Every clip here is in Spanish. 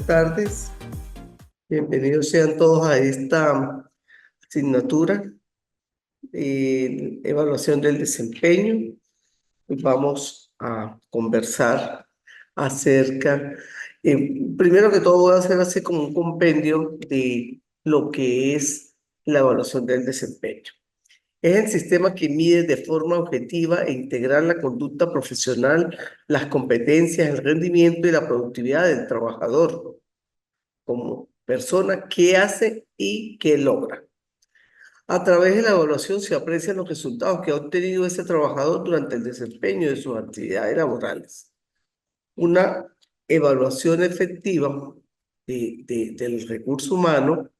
tardes. Bienvenidos sean todos a esta asignatura, evaluación del desempeño. Vamos a conversar acerca, primero que todo voy a hacer así como un compendio de lo que es la evaluación del desempeño. Es el sistema que mide de forma objetiva e integral la conducta profesional, las competencias, el rendimiento y la productividad del trabajador como persona, qué hace y qué logra. A través de la evaluación se aprecian los resultados que ha obtenido ese trabajador durante el desempeño de sus actividades laborales. Una evaluación efectiva del recurso humano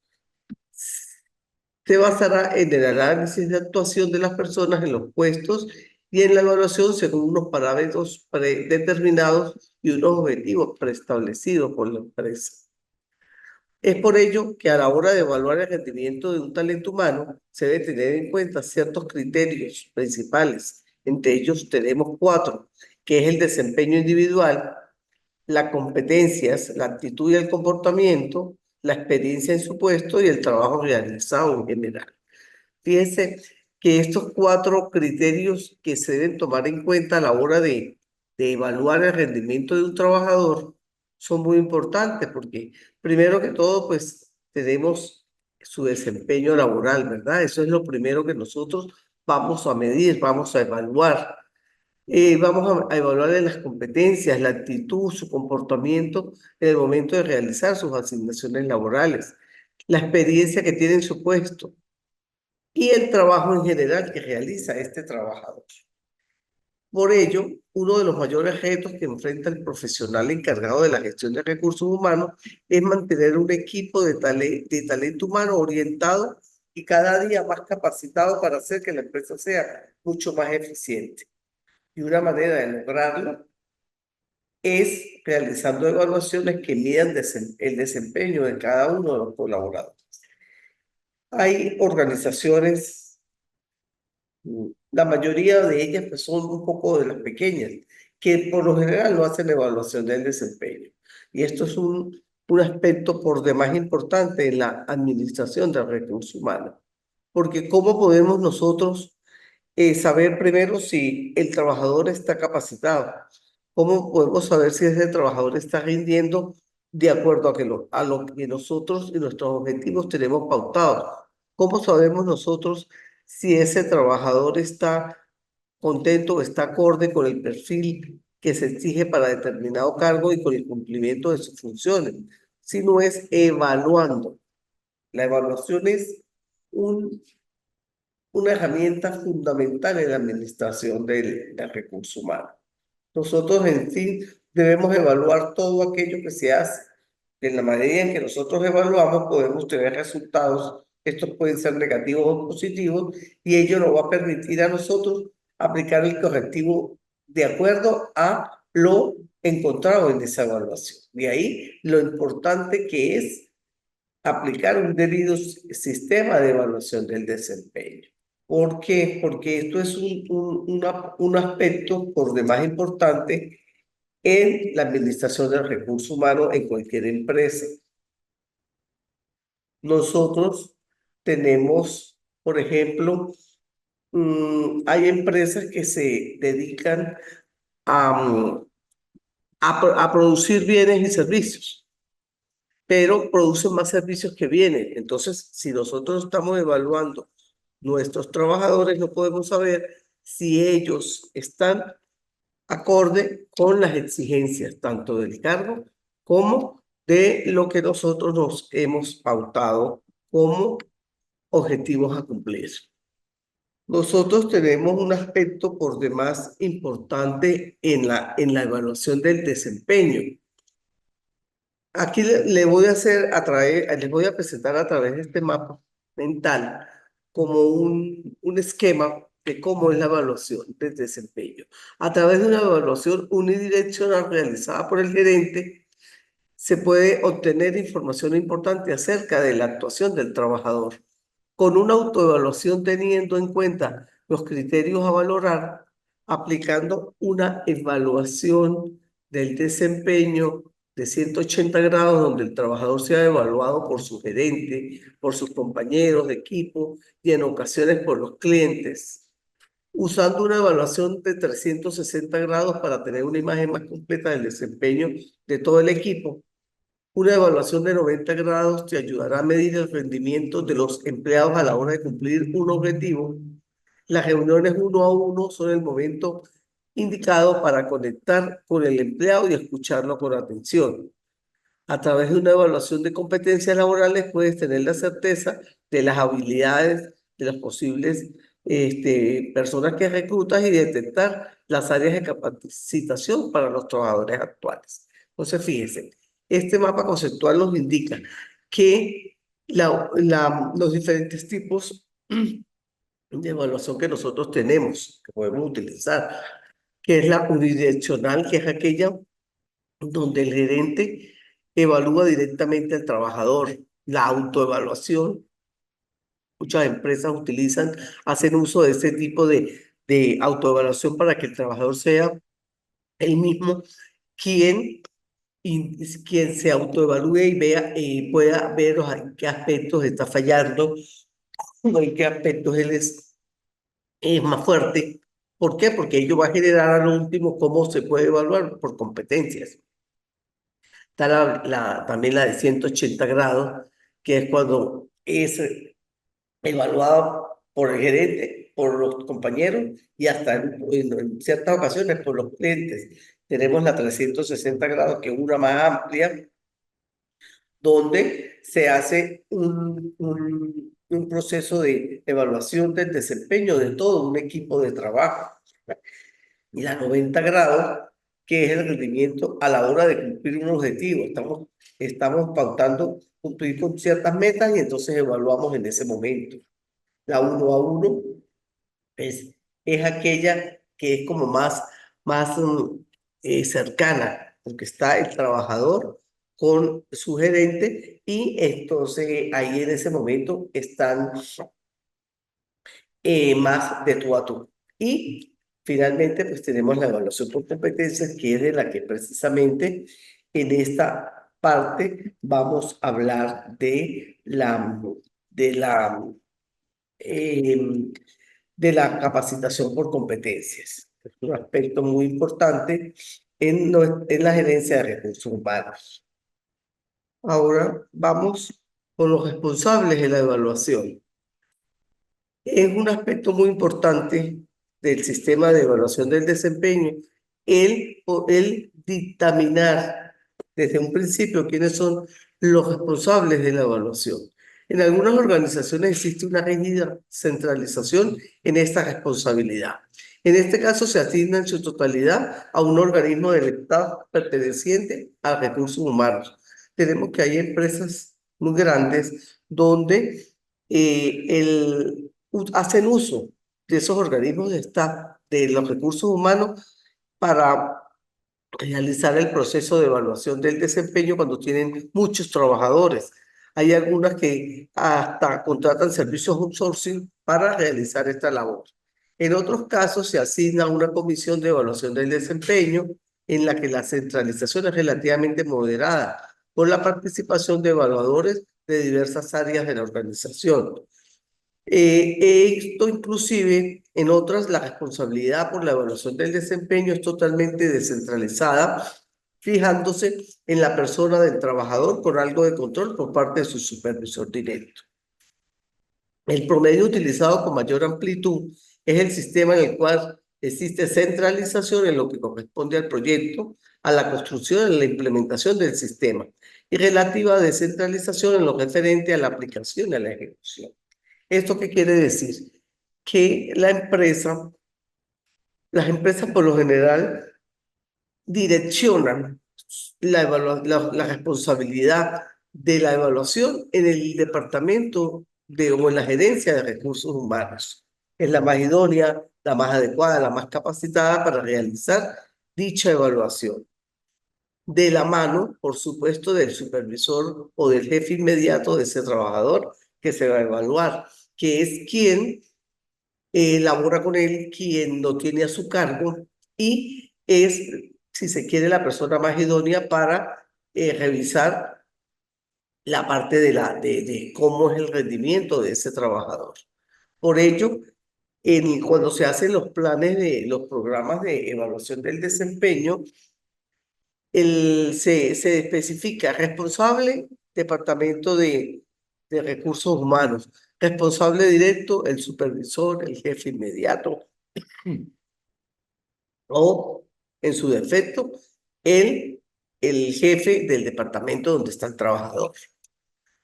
se basará en el análisis de actuación de las personas en los puestos y en la evaluación según unos parámetros predeterminados y unos objetivos preestablecidos por la empresa. Es por ello que a la hora de evaluar el rendimiento de un talento humano se debe tener en cuenta ciertos criterios principales. Entre ellos tenemos 4, que es el desempeño individual, las competencias, la actitud y el comportamiento, la experiencia en su puesto y el trabajo realizado en general. Fíjense que estos 4 criterios que se deben tomar en cuenta a la hora de evaluar el rendimiento de un trabajador son muy importantes porque primero que todo pues tenemos su desempeño laboral, ¿verdad? Eso es lo primero que nosotros vamos a medir, vamos a evaluar. Vamos a evaluar las competencias, la actitud, su comportamiento en el momento de realizar sus asignaciones laborales, la experiencia que tiene en su puesto y el trabajo en general que realiza este trabajador. Por ello, uno de los mayores retos que enfrenta el profesional encargado de la gestión de recursos humanos es mantener un equipo de talento humano orientado y cada día más capacitado para hacer que la empresa sea mucho más eficiente. Y una manera de lograrlo es realizando evaluaciones que midan el desempeño de cada uno de los colaboradores. Hay organizaciones, la mayoría de ellas pues, son un poco de las pequeñas, que por lo general no hacen evaluación del desempeño. Y esto es un aspecto por demás importante en la administración del recurso humano. Porque ¿cómo podemos nosotros saber primero si el trabajador está capacitado? ¿Cómo podemos saber si ese trabajador está rindiendo de acuerdo a lo que nosotros y nuestros objetivos tenemos pautados? ¿Cómo sabemos nosotros si ese trabajador está contento o está acorde con el perfil que se exige para determinado cargo y con el cumplimiento de sus funciones? Si no es evaluando. La evaluación es un, una herramienta fundamental en la administración del recurso humano. Nosotros en sí debemos evaluar todo aquello que se hace. En la medida en que nosotros evaluamos, podemos tener resultados. Estos pueden ser negativos o positivos y ello nos va a permitir a nosotros aplicar el correctivo de acuerdo a lo encontrado en esa evaluación. De ahí lo importante que es aplicar un debido sistema de evaluación del desempeño. ¿Por qué? Porque esto es un aspecto por demás importante en la administración del recurso humano en cualquier empresa. Nosotros tenemos, por ejemplo, hay empresas que se dedican a, a producir bienes y servicios, pero producen más servicios que bienes. Entonces, si nosotros estamos evaluando nuestros trabajadores, no podemos saber si ellos están acorde con las exigencias tanto del cargo como de lo que nosotros nos hemos pautado como objetivos a cumplir. Nosotros tenemos un aspecto por demás importante en la evaluación del desempeño. Aquí le voy a les voy a presentar a través de este mapa mental como un esquema de cómo es la evaluación del desempeño. A través de una evaluación unidireccional realizada por el gerente, se puede obtener información importante acerca de la actuación del trabajador. Con una autoevaluación teniendo en cuenta los criterios a valorar, aplicando una evaluación del desempeño de 180 grados donde el trabajador sea evaluado por su gerente, por sus compañeros de equipo y en ocasiones por los clientes, usando una evaluación de 360 grados para tener una imagen más completa del desempeño de todo el equipo. Una evaluación de 90 grados te ayudará a medir el rendimiento de los empleados a la hora de cumplir un objetivo. Las reuniones uno a uno son el momento indicado para conectar con el empleado y escucharlo con atención. A través de una evaluación de competencias laborales puedes tener la certeza de las habilidades de las posibles personas que reclutas y detectar las áreas de capacitación para los trabajadores actuales. Entonces, fíjense, este mapa conceptual nos indica que los diferentes tipos de evaluación que nosotros tenemos, que podemos utilizar, que es la unidireccional, que es aquella donde el gerente evalúa directamente al trabajador. La autoevaluación, muchas empresas hacen uso de este tipo de autoevaluación para que el trabajador sea el mismo quien, quien se autoevalúe y vea, pueda ver en qué aspectos está fallando o en qué aspectos él es más fuerte. ¿Por qué? Porque ello va a generar al último cómo se puede evaluar por competencias. Está también la de 180 grados, que es cuando es evaluado por el gerente, por los compañeros y hasta en ciertas ocasiones por los clientes. Tenemos la 360 grados, que es una más amplia, donde se hace un proceso de evaluación del desempeño de todo un equipo de trabajo. Y la 90 grados, que es el rendimiento a la hora de cumplir un objetivo. Estamos pautando cumplir con ciertas metas y entonces evaluamos en ese momento. La uno a uno es aquella que es como más cercana, porque está el trabajador con su gerente y entonces ahí en ese momento están más de tú a tú. Y finalmente, pues tenemos la evaluación por competencias, que es de la que precisamente en esta parte vamos a hablar de la, em, de la capacitación por competencias. Es un aspecto muy importante en la gerencia de recursos humanos. Ahora vamos con los responsables de la evaluación. Es un aspecto muy importante del sistema de evaluación del desempeño el dictaminar desde un principio quiénes son los responsables de la evaluación. En algunas organizaciones existe una rígida centralización en esta responsabilidad. En este caso se asigna en su totalidad a un organismo del Estado perteneciente a recursos humanos. Tenemos que hay empresas muy grandes donde hacen uso de esos organismos de staff, de los recursos humanos, para realizar el proceso de evaluación del desempeño cuando tienen muchos trabajadores. Hay algunas que hasta contratan servicios outsourcing para realizar esta labor. En otros casos se asigna una comisión de evaluación del desempeño en la que la centralización es relativamente moderada, con la participación de evaluadores de diversas áreas de la organización. Esto inclusive en otras la responsabilidad por la evaluación del desempeño es totalmente descentralizada, fijándose en la persona del trabajador con algo de control por parte de su supervisor directo. El promedio utilizado con mayor amplitud es el sistema en el cual existe centralización en lo que corresponde al proyecto, a la construcción y la implementación del sistema, y relativa descentralización en lo referente a la aplicación y a la ejecución. ¿Esto qué quiere decir? Que las empresas por lo general direccionan la responsabilidad de la evaluación en el departamento o en la gerencia de recursos humanos. Es la más idónea, la más adecuada, la más capacitada para realizar dicha evaluación. De la mano, por supuesto, del supervisor o del jefe inmediato de ese trabajador que se va a evaluar, que es quien labora con él, quien lo tiene a su cargo y es, si se quiere, la persona más idónea para revisar la parte de cómo es el rendimiento de ese trabajador. Por ello, cuando se hacen los planes de los programas de evaluación del desempeño, se especifica responsable, departamento de recursos humanos, responsable directo, el supervisor, el jefe inmediato, o en su defecto, el, el jefe del departamento donde está el trabajador.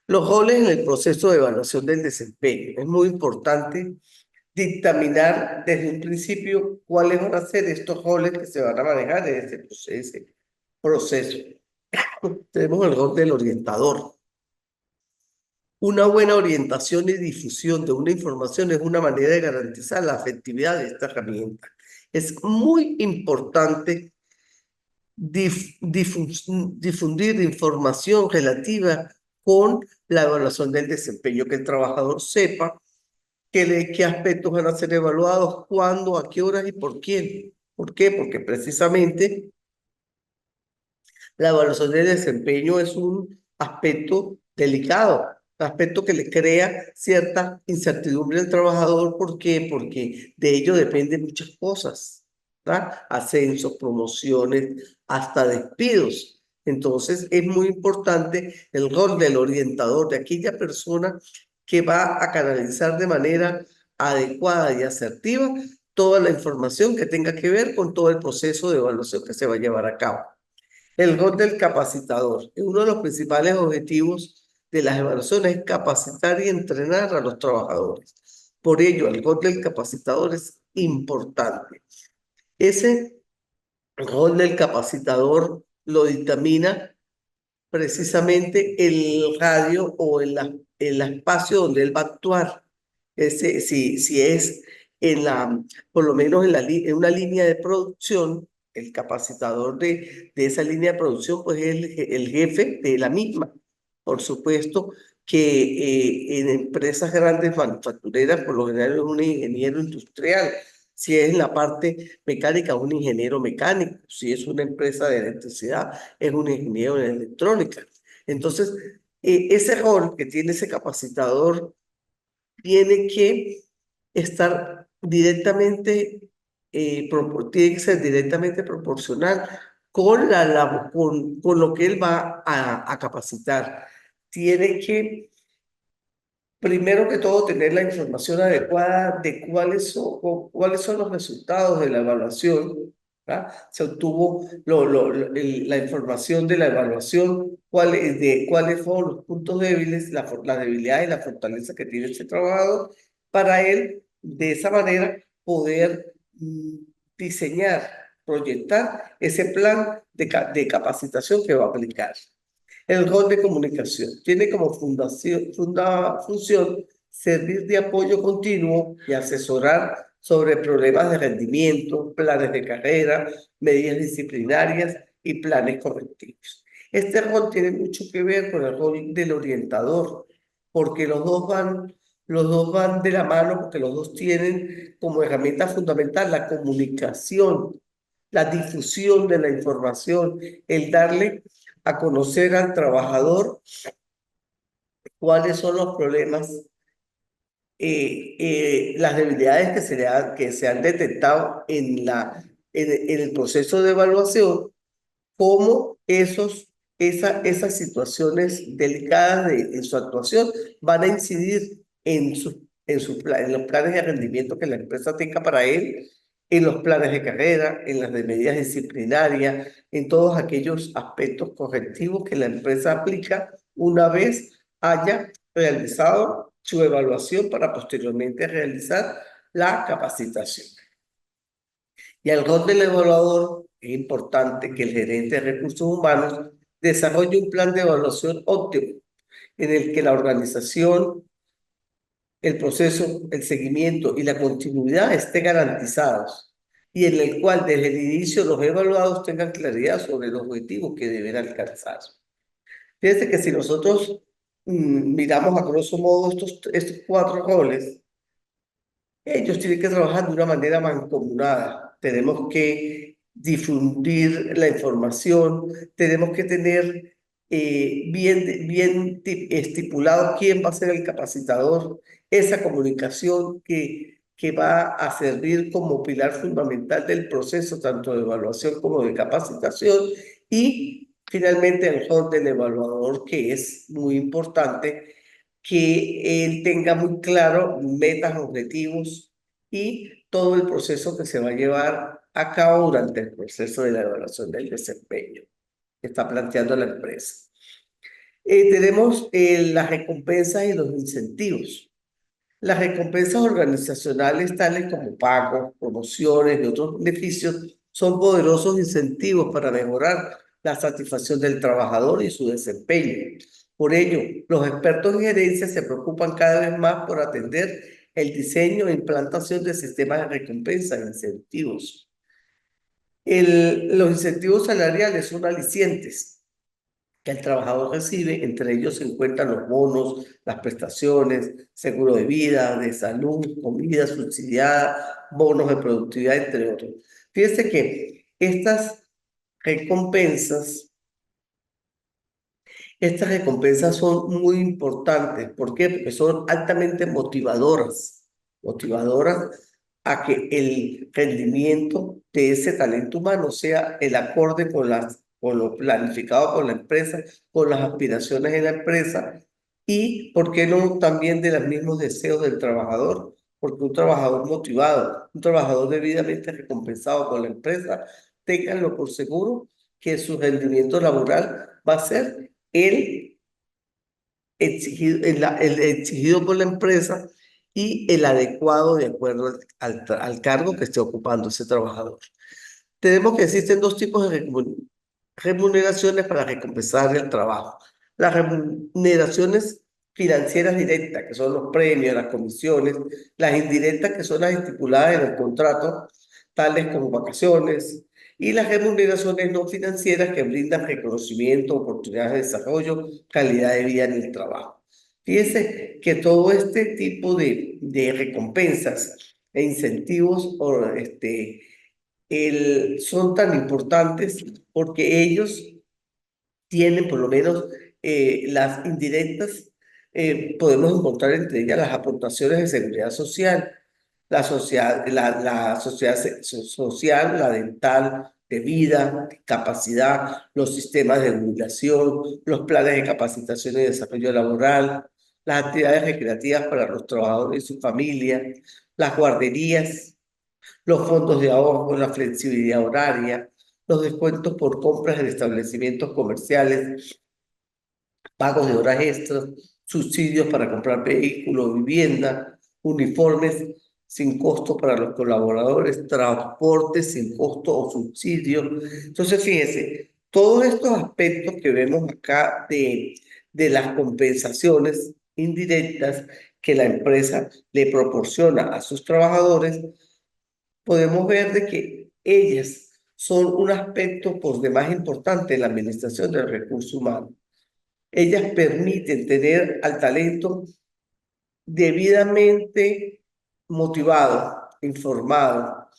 Los roles en el proceso de evaluación del desempeño. Es muy importante dictaminar desde un principio cuáles van a ser estos roles que se van a manejar en ese proceso. Tenemos el rol del orientador. Una buena orientación y difusión de una información es una manera de garantizar la efectividad de esta herramienta. Es muy importante difundir información relativa con la evaluación del desempeño, que el trabajador sepa qué aspectos van a ser evaluados, cuándo, a qué horas y por quién. ¿Por qué? Porque precisamente la evaluación del desempeño es un aspecto delicado, un aspecto que le crea cierta incertidumbre al trabajador. ¿Por qué? Porque de ello dependen muchas cosas, ¿verdad? Ascensos, promociones, hasta despidos. Entonces es muy importante el rol del orientador, de aquella persona que va a canalizar de manera adecuada y asertiva toda la información que tenga que ver con todo el proceso de evaluación que se va a llevar a cabo. El rol del capacitador. Uno de los principales objetivos de las evaluaciones es capacitar y entrenar a los trabajadores. Por ello, el rol del capacitador es importante. Ese rol del capacitador lo dictamina precisamente el radio o el espacio donde él va a actuar. Si es por lo menos en una línea de producción, el capacitador de esa línea de producción, pues es el jefe de la misma. Por supuesto que en empresas grandes manufactureras, por lo general es un ingeniero industrial. Si es en la parte mecánica, un ingeniero mecánico. Si es una empresa de electricidad, es un ingeniero en electrónica. Entonces, ese rol que tiene ese capacitador tiene que estar directamente, tiene que ser directamente proporcional con lo que él va a capacitar. Tiene que, primero que todo, tener la información adecuada de cuáles son los resultados de la evaluación, ¿verdad? Se obtuvo la información de la evaluación, cuáles fueron los puntos débiles, las debilidades y la fortaleza que tiene este trabajador, para él, de esa manera, poder diseñar, proyectar ese plan de capacitación que va a aplicar. El rol de comunicación tiene como función servir de apoyo continuo y asesorar sobre problemas de rendimiento, planes de carrera, medidas disciplinarias y planes correctivos. Este rol tiene mucho que ver con el rol del orientador, porque los dos van de la mano, porque los dos tienen como herramienta fundamental la comunicación, la difusión de la información, el darle a conocer al trabajador cuáles son los problemas, las debilidades que se han detectado en el proceso de evaluación, cómo esas situaciones delicadas en su actuación van a incidir en los planes de rendimiento que la empresa tenga para él, en los planes de carrera, en las de medidas disciplinarias, en todos aquellos aspectos correctivos que la empresa aplica una vez haya realizado su evaluación para posteriormente realizar la capacitación. Y al rol del evaluador es importante que el gerente de recursos humanos desarrolle un plan de evaluación óptimo en el que la organización, el proceso, el seguimiento y la continuidad estén garantizados y en el cual desde el inicio los evaluados tengan claridad sobre los objetivos que deben alcanzar. Fíjense que si nosotros miramos a grosso modo estos cuatro roles, ellos tienen que trabajar de una manera mancomunada. Tenemos que difundir la información, tenemos que tener estipulado quién va a ser el capacitador, esa comunicación que va a servir como pilar fundamental del proceso, tanto de evaluación como de capacitación, y finalmente el rol del evaluador, que es muy importante, que él tenga muy claro metas, objetivos y todo el proceso que se va a llevar a cabo durante el proceso de la evaluación del desempeño que está planteando la empresa. Tenemos las recompensas y los incentivos. Las recompensas organizacionales, tales como pagos, promociones y otros beneficios, son poderosos incentivos para mejorar la satisfacción del trabajador y su desempeño. Por ello, los expertos en gerencia se preocupan cada vez más por atender el diseño e implantación de sistemas de recompensas e incentivos. Los incentivos salariales son alicientes que el trabajador recibe, entre ellos se encuentran los bonos, las prestaciones, seguro de vida, de salud, comida subsidiada, bonos de productividad, entre otros. Fíjense que recompensas, estas recompensas son muy importantes. ¿Por qué? Porque son altamente motivadoras a que el rendimiento de ese talento humano sea el acorde con lo planificado por la empresa, con las aspiraciones de la empresa y, ¿por qué no?, también de los mismos deseos del trabajador, porque un trabajador motivado, un trabajador debidamente recompensado por la empresa, ténganlo por seguro que su rendimiento laboral va a ser el exigido por la empresa y el adecuado de acuerdo al cargo que esté ocupando ese trabajador. Tenemos que existen dos tipos de remuneraciones para recompensar el trabajo. Las remuneraciones financieras directas, que son los premios, las comisiones, las indirectas, que son las estipuladas en el contrato, tales como vacaciones, y las remuneraciones no financieras que brindan reconocimiento, oportunidades de desarrollo, calidad de vida en el trabajo. Fíjense que todo este tipo de recompensas e incentivos son tan importantes porque ellos tienen por lo menos las indirectas, podemos encontrar entre ellas las aportaciones de seguridad social, la sociedad social, la dental, de vida, capacidad, los sistemas de jubilación, los planes de capacitación y desarrollo laboral, las actividades recreativas para los trabajadores y su familia, las guarderías, los fondos de ahorro, la flexibilidad horaria, los descuentos por compras en establecimientos comerciales, pagos de horas extras, subsidios para comprar vehículos, vivienda, uniformes sin costo para los colaboradores, transportes sin costo o subsidio. Entonces, fíjense, todos estos aspectos que vemos acá de las compensaciones indirectas que la empresa le proporciona a sus trabajadores, podemos ver de que ellas son un aspecto por demás importante en la administración del recurso humano. Ellas permiten tener al talento debidamente motivado, informado,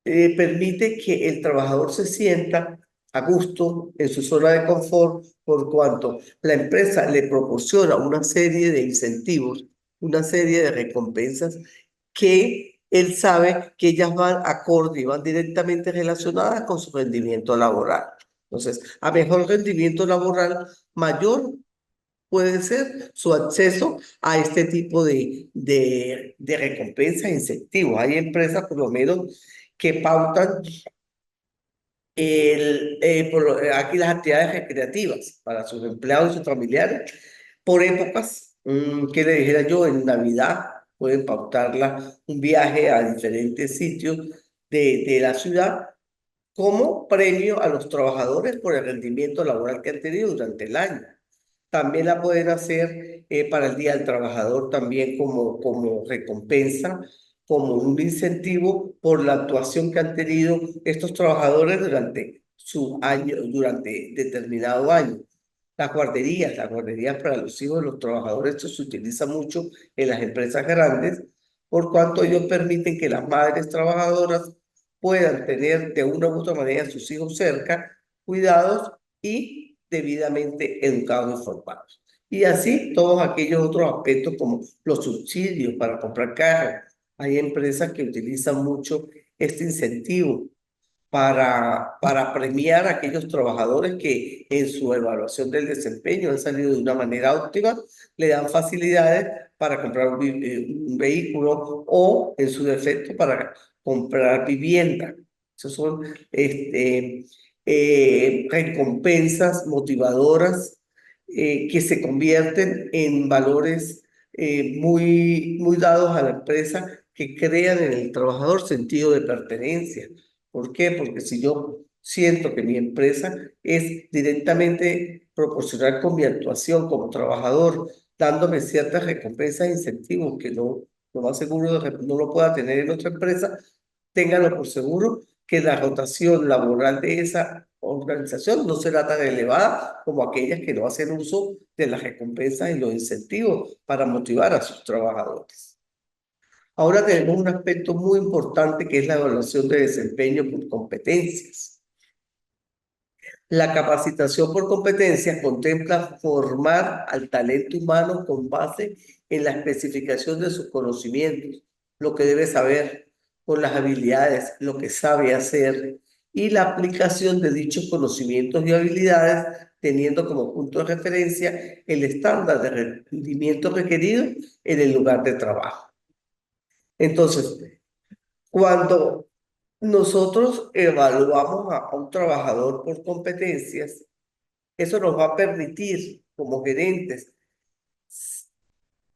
permite que el trabajador se sienta a gusto en su zona de confort por cuanto la empresa le proporciona una serie de incentivos, una serie de recompensas que él sabe que ellas van acorde y van directamente relacionadas con su rendimiento laboral. Entonces, a mejor rendimiento laboral, mayor puede ser su acceso a este tipo de recompensas e incentivos. Hay empresas, por lo menos, que pautan aquí las actividades recreativas para sus empleados y sus familiares por épocas. ¿Qué le dijera yo? En Navidad pueden pautarla un viaje a diferentes sitios de la ciudad como premio a los trabajadores por el rendimiento laboral que han tenido durante el año. También la pueden hacer para el Día del Trabajador también como recompensa, como un incentivo por la actuación que han tenido estos trabajadores durante su año, durante determinado año. Las guarderías para los hijos de los trabajadores, esto se utiliza mucho en las empresas grandes, por cuanto ellos permiten que las madres trabajadoras puedan tener de una u otra manera a sus hijos cerca, cuidados y debidamente educados y formados. Y así todos aquellos otros aspectos como los subsidios para comprar carros. Hay empresas que utilizan mucho este incentivo para premiar a aquellos trabajadores que en su evaluación del desempeño han salido de una manera óptima, le dan facilidades para comprar un vehículo o, en su defecto, para comprar vivienda. Esas son recompensas motivadoras que se convierten en valores muy dados a la empresa, que crean en el trabajador sentido de pertenencia. ¿Por qué? Porque si yo siento que mi empresa es directamente proporcional con mi actuación como trabajador, dándome ciertas recompensas e incentivos que no, lo más seguro no lo pueda tener en otra empresa, ténganlo por seguro que la rotación laboral de esa organización no será tan elevada como aquellas que no hacen uso de las recompensas y los incentivos para motivar a sus trabajadores. Ahora tenemos un aspecto muy importante que es la evaluación de desempeño por competencias. La capacitación por competencias contempla formar al talento humano con base en la especificación de sus conocimientos, lo que debe saber, con las habilidades, lo que sabe hacer, y la aplicación de dichos conocimientos y habilidades, teniendo como punto de referencia el estándar de rendimiento requerido en el lugar de trabajo. Entonces, cuando nosotros evaluamos a un trabajador por competencias, eso nos va a permitir, como gerentes,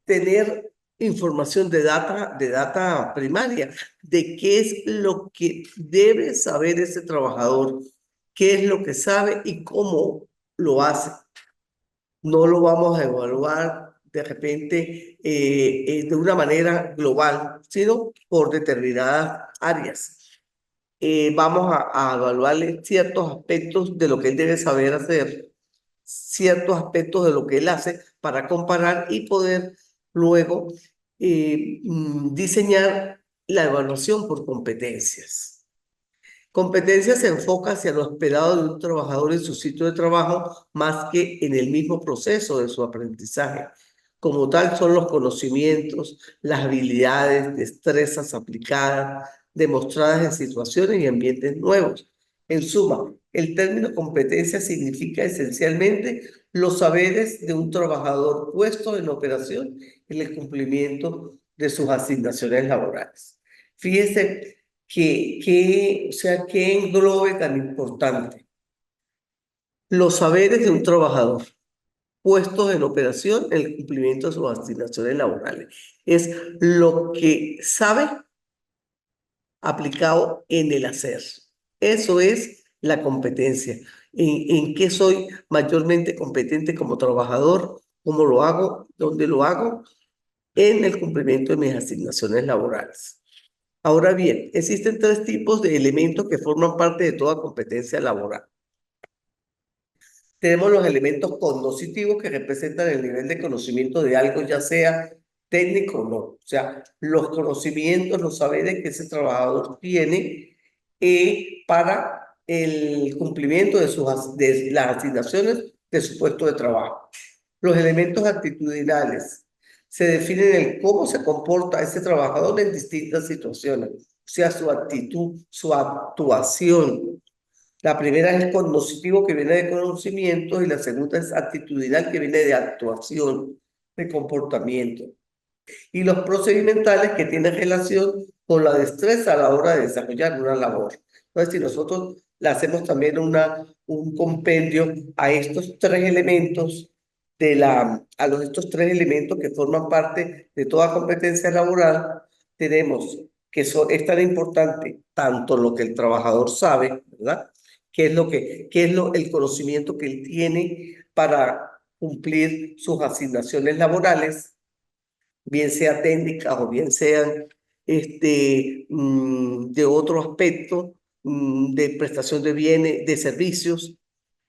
tener información de data primaria, de qué es lo que debe saber ese trabajador, qué es lo que sabe y cómo lo hace. No lo vamos a evaluar de repente de una manera global, sino por determinadas áreas. Vamos a evaluarle ciertos aspectos de lo que él debe saber hacer, ciertos aspectos de lo que él hace para comparar y poder luego diseñar la evaluación por competencias. Competencia se enfoca hacia lo esperado de un trabajador en su sitio de trabajo más que en el mismo proceso de su aprendizaje. Como tal, son los conocimientos, las habilidades, destrezas aplicadas, demostradas en situaciones y ambientes nuevos. En suma, el término competencia significa esencialmente los saberes de un trabajador puesto en operación en el cumplimiento de sus asignaciones laborales. Fíjese o sea, que englobe tan importante los saberes de un trabajador puestos en operación en el cumplimiento de sus asignaciones laborales. Es lo que sabe aplicado en el hacer. Eso es la competencia. ¿En qué soy mayormente competente como trabajador? ¿Cómo lo hago? ¿Dónde lo hago? En el cumplimiento de mis asignaciones laborales. Ahora bien, existen tres tipos de elementos que forman parte de toda competencia laboral. Tenemos los elementos cognitivos que representan el nivel de conocimiento de algo, ya sea técnico o no. O sea, los conocimientos, los saberes que ese trabajador tiene para el cumplimiento de las asignaciones de su puesto de trabajo. Los elementos actitudinales se definen en cómo se comporta ese trabajador en distintas situaciones, o sea, su actitud, su actuación. La primera es cognoscitivo, que viene de conocimiento, y la segunda es actitudinal, que viene de actuación, de comportamiento. Y los procedimentales, que tienen relación con la destreza a la hora de desarrollar una labor. Entonces, si nosotros le hacemos también un compendio a estos tres elementos estos tres elementos que forman parte de toda competencia laboral, tenemos que es tan importante tanto lo que el trabajador sabe, ¿verdad? El conocimiento que él tiene para cumplir sus asignaciones laborales, bien sea técnicas o bien sean de otro aspecto, de prestación de bienes, de servicios.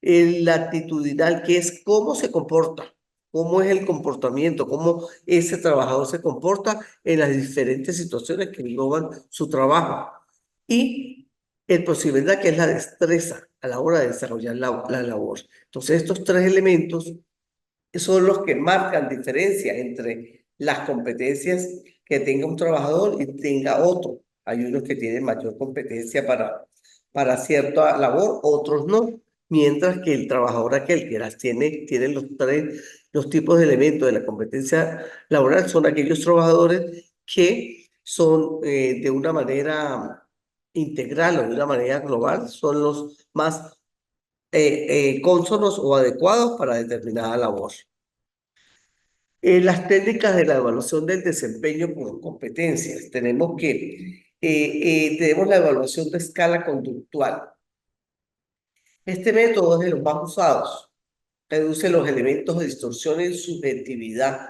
El actitudinal, que es cómo se comporta, cómo es el comportamiento, cómo ese trabajador se comporta en las diferentes situaciones que engloban su trabajo. Y el procedimiento que es la destreza a la hora de desarrollar la labor. Entonces, estos tres elementos son los que marcan diferencia entre las competencias que tenga un trabajador y tenga otro. Hay unos que tienen mayor competencia para cierta labor, otros no. Mientras que el trabajador aquel que las tiene los tipos de elementos de la competencia laboral son aquellos trabajadores que son de una manera integral o de una manera global, son los más cónsonos o adecuados para determinada labor. Las técnicas de la evaluación del desempeño por competencias. Tenemos la evaluación de escala conductual. Este método es de los más usados. Reduce los elementos de distorsión en subjetividad.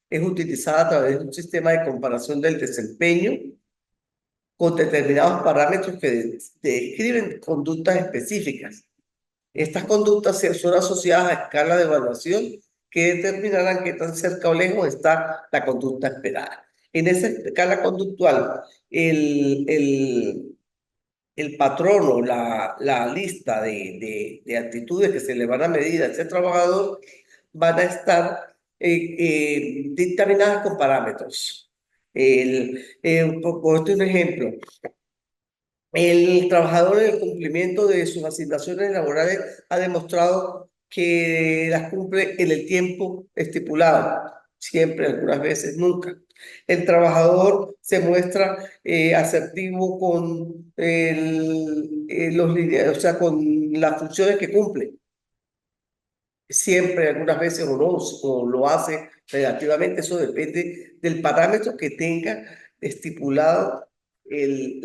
Es utilizada a través de un sistema de comparación del desempeño con determinados parámetros que describen conductas específicas. Estas conductas son asociadas a escalas de evaluación que determinarán qué tan cerca o lejos está la conducta esperada. En esa escala conductual, el patrón o la lista de actitudes que se le van a medir a ese trabajador van a estar dictaminadas con parámetros. Por un ejemplo, el trabajador en el cumplimiento de sus asignaciones laborales ha demostrado que las cumple en el tiempo estipulado, siempre, algunas veces, nunca. El trabajador se muestra asertivo con o sea, con las funciones que cumple, siempre, algunas veces o no, o lo hace relativamente, eso depende del parámetro que tenga estipulado el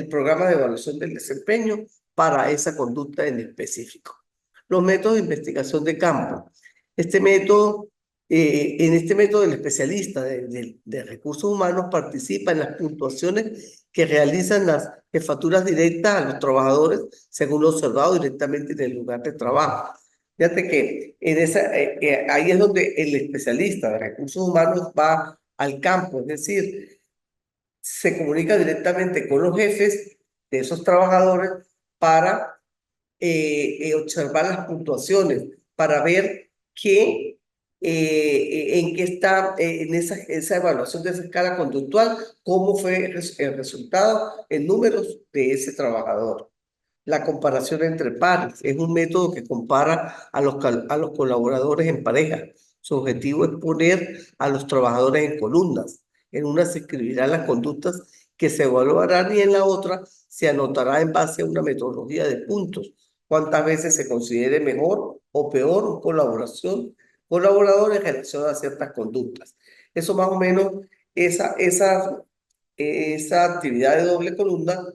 programa de evaluación del desempeño para esa conducta en específico. Los métodos de investigación de campo. En este método el especialista de recursos humanos participa en las puntuaciones que realizan las jefaturas directas a los trabajadores según lo observado directamente en el lugar de trabajo. Fíjate que ahí es donde el especialista de recursos humanos va al campo, es decir, se comunica directamente con los jefes de esos trabajadores para observar las puntuaciones, para ver en qué está en esa evaluación de esa escala conductual, cómo fue el resultado en números de ese trabajador. La comparación entre pares es un método que compara a los colaboradores en pareja. Su objetivo es poner a los trabajadores en columnas. En una se escribirán las conductas que se evaluarán y en la otra se anotará en base a una metodología de puntos. Cuántas veces se considere mejor o peor un colaborador en relación a ciertas conductas. Eso más o menos, esa actividad de doble columna,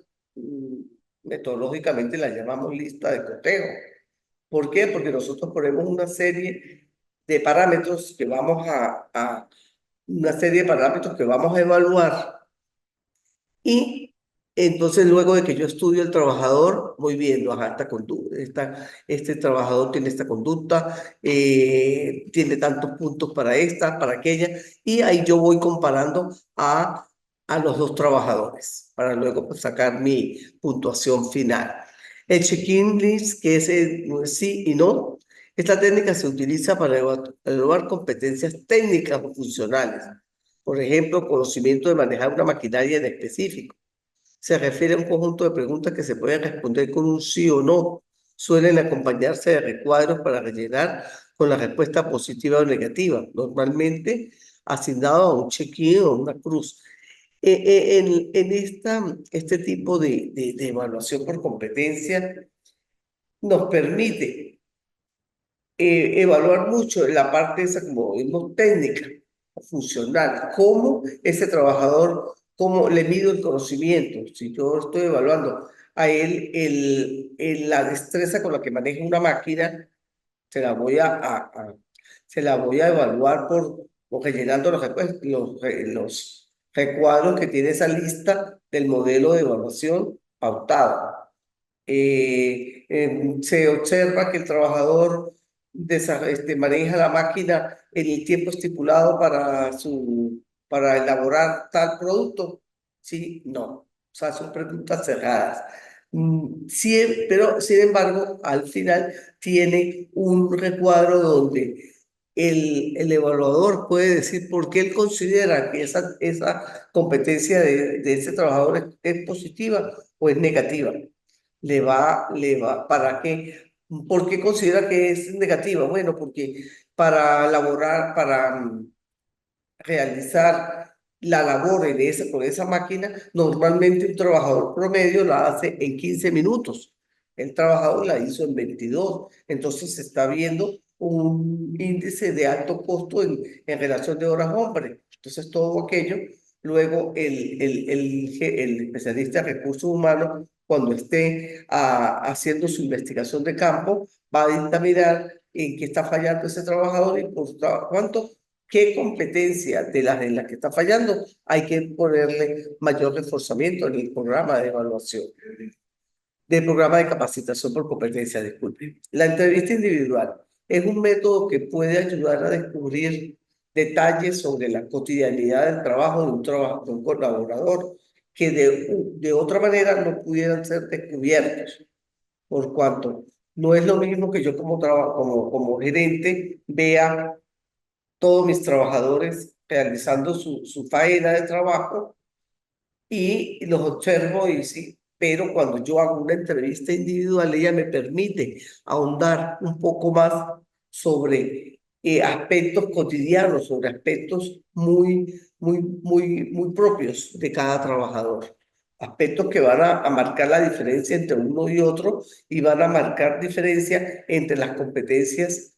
metodológicamente la llamamos lista de cotejo. ¿Por qué? Porque nosotros ponemos una serie de parámetros que vamos a evaluar y entonces luego de que yo estudio el trabajador, voy viendo, ajá, esta conducta, este trabajador tiene esta conducta, tiene tantos puntos para esta, para aquella, y ahí yo voy comparando a los dos trabajadores para luego pues, sacar mi puntuación final. El check-in list, que es el sí y no, esta técnica se utiliza para evaluar competencias técnicas o funcionales. Por ejemplo, conocimiento de manejar una maquinaria en específico. Se refiere a un conjunto de preguntas que se pueden responder con un sí o no. Suelen acompañarse de recuadros para rellenar con la respuesta positiva o negativa, normalmente asignado a un check-in o una cruz. Este tipo de evaluación por competencia nos permite evaluar mucho la parte esa, como vimos, técnica, funcional, cómo ese trabajador, cómo le mido el conocimiento. Si yo estoy evaluando a él la destreza con la que maneja una máquina, se la voy se la voy a evaluar por rellenando los recuadros que tiene esa lista del modelo de evaluación pautado. Se observa que el trabajador maneja la máquina en el tiempo estipulado para elaborar tal producto. Sí, no. sea, son preguntas cerradas. Sí, pero sin embargo, al final tiene un recuadro donde el evaluador puede decir por qué él considera que esa competencia de ese trabajador es positiva o es negativa. ¿Para qué? ¿Por qué considera que es negativa? Bueno, porque para elaborar, para realizar la labor con esa máquina, normalmente un trabajador promedio la hace en 15 minutos. El trabajador la hizo en 22. Entonces se está viendo un índice de alto costo en relación de horas hombre. Entonces todo aquello, luego el especialista de recursos humanos, cuando esté haciendo su investigación de campo, va a dictaminar en qué está fallando ese trabajador y por cuánto qué competencia en las que está fallando hay que ponerle mayor reforzamiento en el programa de evaluación, del programa de capacitación por competencia, disculpe. La entrevista individual es un método que puede ayudar a descubrir detalles sobre la cotidianidad del trabajo de un colaborador que de otra manera no pudieran ser descubiertos, por cuanto no es lo mismo que yo como gerente vea todos mis trabajadores realizando su faena de trabajo y los observo y sí, pero cuando yo hago una entrevista individual, ella me permite ahondar un poco más sobre aspectos cotidianos, sobre aspectos muy propios de cada trabajador. Aspectos que van a marcar la diferencia entre uno y otro y van a marcar diferencia entre las competencias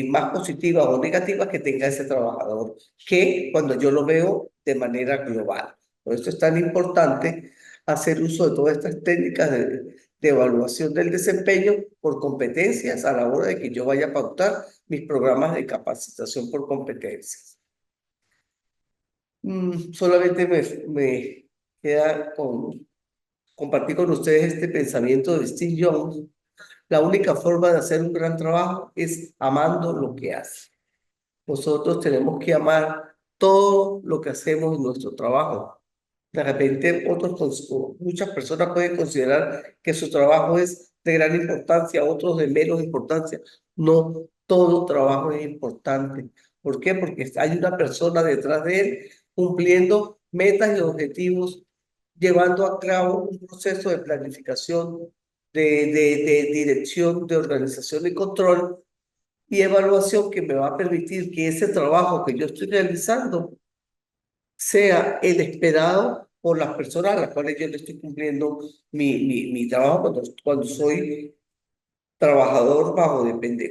más positivas o negativas que tenga ese trabajador, que cuando yo lo veo de manera global. Por eso es tan importante hacer uso de todas estas técnicas de evaluación del desempeño por competencias a la hora de que yo vaya a pautar mis programas de capacitación por competencias. Solamente me queda compartir con ustedes este pensamiento de Steve Jobs. La única forma de hacer un gran trabajo es amando lo que hace. Nosotros tenemos que amar todo lo que hacemos en nuestro trabajo. De repente, muchas personas pueden considerar que su trabajo es de gran importancia, otros de menos importancia. No, todo trabajo es importante. ¿Por qué? Porque hay una persona detrás de él cumpliendo metas y objetivos, llevando a cabo un proceso de planificación, de dirección, de organización y control y evaluación que me va a permitir que ese trabajo que yo estoy realizando sea el esperado por las personas a las cuales yo le estoy cumpliendo mi trabajo cuando soy trabajador bajo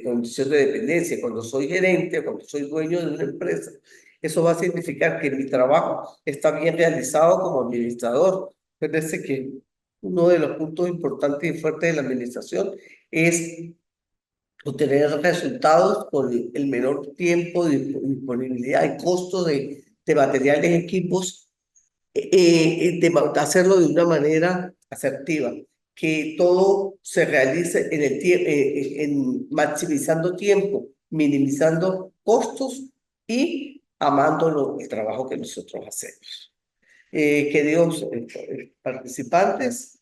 condición de dependencia, cuando soy gerente, cuando soy dueño de una empresa. Eso va a significar que mi trabajo está bien realizado como administrador. Fíjense que uno de los puntos importantes y fuertes de la administración es obtener resultados con el menor tiempo de disponibilidad y costo de materiales, equipos, hacerlo de una manera asertiva, que todo se realice en maximizando tiempo, minimizando costos y amando el trabajo que nosotros hacemos. Queridos participantes,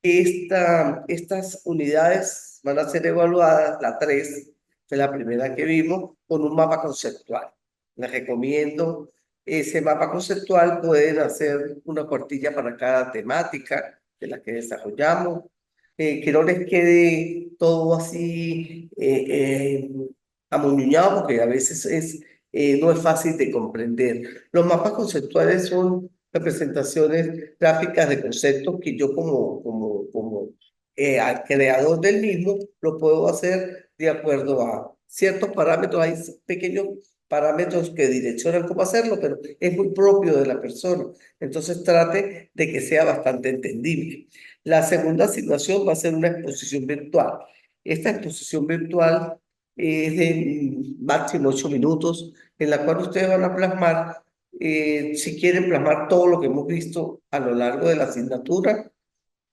estas unidades van a ser evaluadas, la 3, que es la primera que vimos, con un mapa conceptual. Les recomiendo ese mapa conceptual, pueden hacer una cuartilla para cada temática de la que desarrollamos, que no les quede todo así amuñuñado, porque a veces no es fácil de comprender. Los mapas conceptuales son representaciones gráficas de conceptos que yo al creador del mismo lo puedo hacer de acuerdo a ciertos parámetros. Hay pequeños parámetros que direccionan cómo hacerlo, pero es muy propio de la persona. Entonces trate de que sea bastante entendible. La segunda asignación va a ser una exposición virtual. Esta exposición virtual es de máximo 8 minutos, en la cual ustedes van a plasmar si quieren plasmar todo lo que hemos visto a lo largo de la asignatura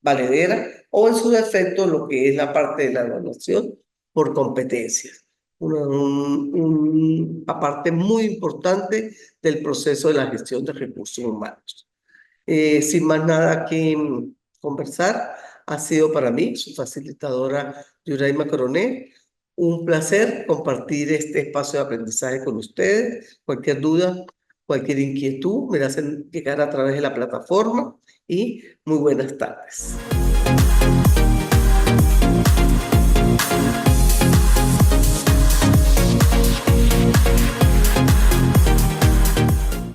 valedera o en su defecto lo que es la parte de la evaluación por competencias. Una parte muy importante del proceso de la gestión de recursos humanos. Sin más nada que conversar, ha sido para mí, su facilitadora Yuraima Coroné, un placer compartir este espacio de aprendizaje con ustedes. Cualquier duda, cualquier inquietud, me la hacen llegar a través de la plataforma y muy buenas tardes.